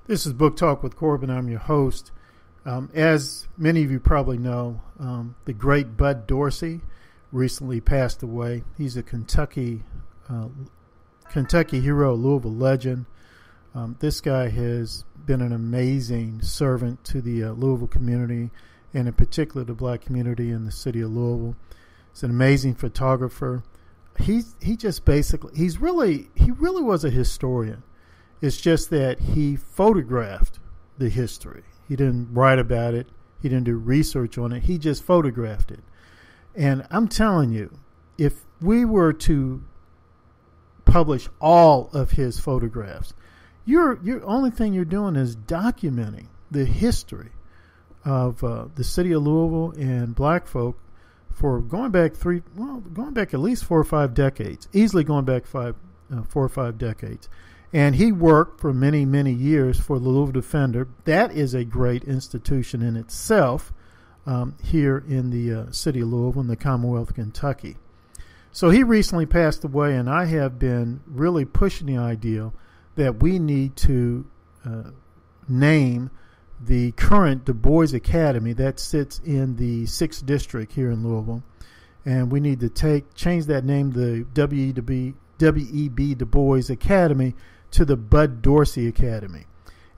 This is Book Talk with Corbin. I'm your host. As many of you probably know, the great Bud Dorsey recently passed away. He's a Kentucky hero, Louisville legend. This guy has been an amazing servant to the Louisville community, and in particular the black community in the city of Louisville. He's an amazing photographer. He really was a historian. It's just that he photographed the history. He didn't write about it. He didn't do research on it. He just photographed it. And I'm telling you, if we were to publish all of his photographs, your only thing you're doing is documenting the history of the city of Louisville and black folk for going back at least 4 or 5 decades, easily going back 4 or 5 decades. And he worked for many, many years for the Louisville Defender. That is a great institution in itself here in the city of Louisville in the Commonwealth of Kentucky. So he recently passed away, and I have been really pushing the idea that we need to name the current DuBois Academy that sits in the 6th District here in Louisville. And we need to change that name, the WEB DuBois Academy, to the Bud Dorsey Academy.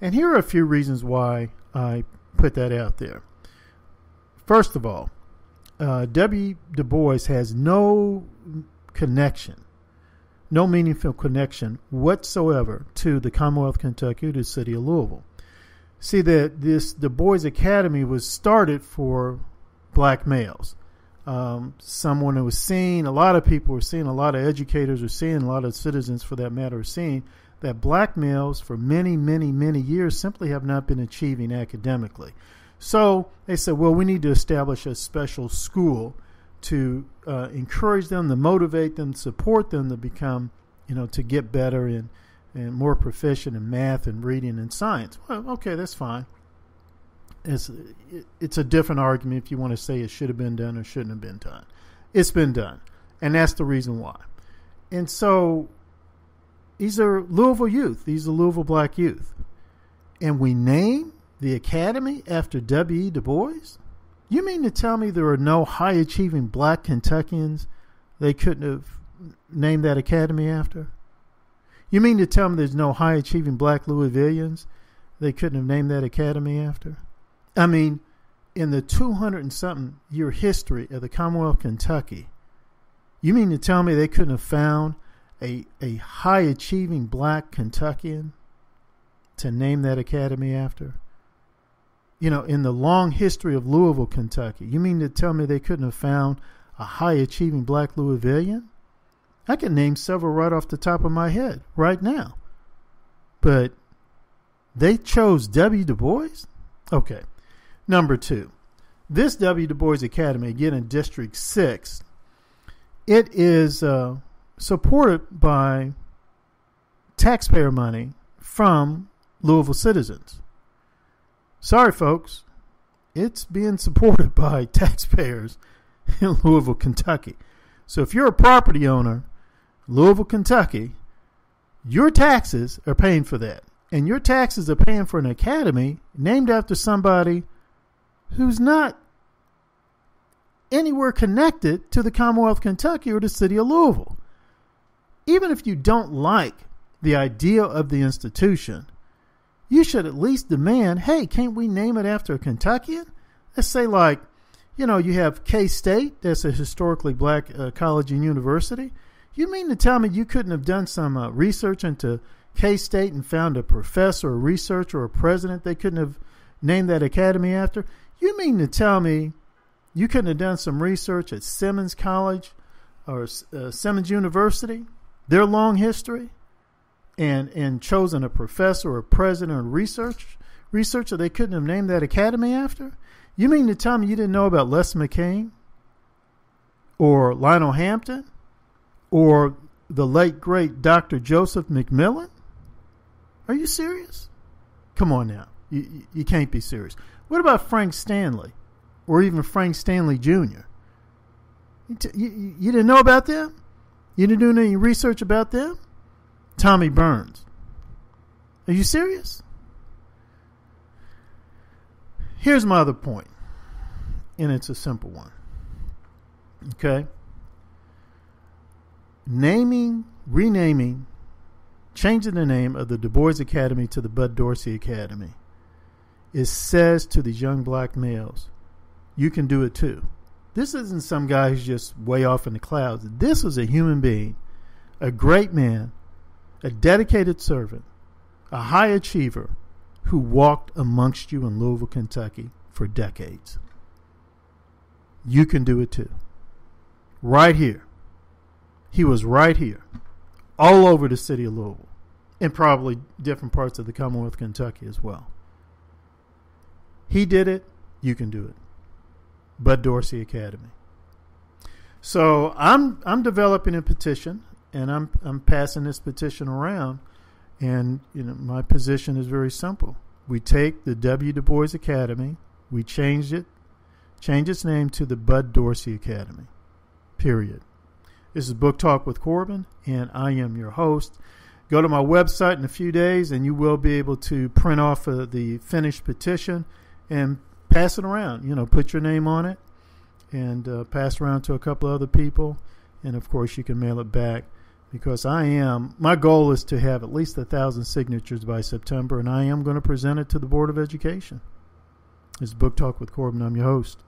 And here are a few reasons why I put that out there. First of all, W. Du Bois has no meaningful connection whatsoever to the Commonwealth of Kentucky or the city of Louisville. See, that this Du Bois Academy was started for black males. Someone who was seeing, a lot of people were seeing, a lot of educators were seeing, a lot of citizens for that matter are seeing that black males for many, many, many years simply have not been achieving academically. So they said, well, we need to establish a special school to encourage them, to motivate them, support them to become, to get better and more proficient in math and reading and science. Well, okay, that's fine. It's a different argument if you want to say it should have been done or shouldn't have been done. It's been done, and that's the reason why. And so these are Louisville youth. These are Louisville black youth. And we name the academy after W.E. Du Bois? You mean to tell me there are no high-achieving black Kentuckians they couldn't have named that academy after? You mean to tell me there's no high-achieving black Louisvillians they couldn't have named that academy after? I mean, in the 200-and-something year history of the Commonwealth of Kentucky, you mean to tell me they couldn't have found a high-achieving black Kentuckian to name that academy after? In the long history of Louisville, Kentucky, you mean to tell me they couldn't have found a high-achieving black Louisvillian? I can name several right off the top of my head right now. But they chose W. Du Bois? Okay. Number 2, this W. Du Bois Academy, again in District 6, it is supported by taxpayer money from Louisville citizens. Sorry, folks. It's being supported by taxpayers in Louisville, Kentucky. So if you're a property owner, Louisville, Kentucky, your taxes are paying for that. And your taxes are paying for an academy named after somebody who's not anywhere connected to the Commonwealth of Kentucky or the city of Louisville. Even if you don't like the idea of the institution, you should at least demand, hey, can't we name it after a Kentuckian? Let's say you have K-State, that's a historically black college and university. You mean to tell me you couldn't have done some research into K-State and found a professor, a researcher, or a president they couldn't have named that academy after? You mean to tell me you couldn't have done some research at Simmons College or Simmons University, their long history, and chosen a professor or a president or researcher they couldn't have named that academy after? You mean to tell me you didn't know about Les McCain or Lionel Hampton or the late, great Dr. Joseph McMillan? Are you serious? Come on now. You can't be serious. What about Frank Stanley or even Frank Stanley Jr.? You didn't know about them? You didn't do any research about them? Tommy Burns. Are you serious? Here's my other point, and it's a simple one. Okay? Renaming, changing the name of the DuBois Academy to the Bud Dorsey Academy, it says to these young black males, you can do it too. This isn't some guy who's just way off in the clouds. This was a human being, a great man, a dedicated servant, a high achiever who walked amongst you in Louisville, Kentucky for decades. You can do it too. Right here. He was right here, all over the city of Louisville, and probably different parts of the Commonwealth of Kentucky as well. He did it. You can do it. Bud Dorsey Academy. So I'm developing a petition, and I'm passing this petition around, and my position is very simple. We take the W. DuBois Academy, we change its name to the Bud Dorsey Academy. Period. This is Book Talk with Corbin, and I am your host. Go to my website in a few days, and you will be able to print off the finished petition and pass it around. Put your name on it and pass it around to a couple of other people. And, of course, you can mail it back because my goal is to have at least 1,000 signatures by September, and I am going to present it to the Board of Education. This is Book Talk with Corbin. I'm your host.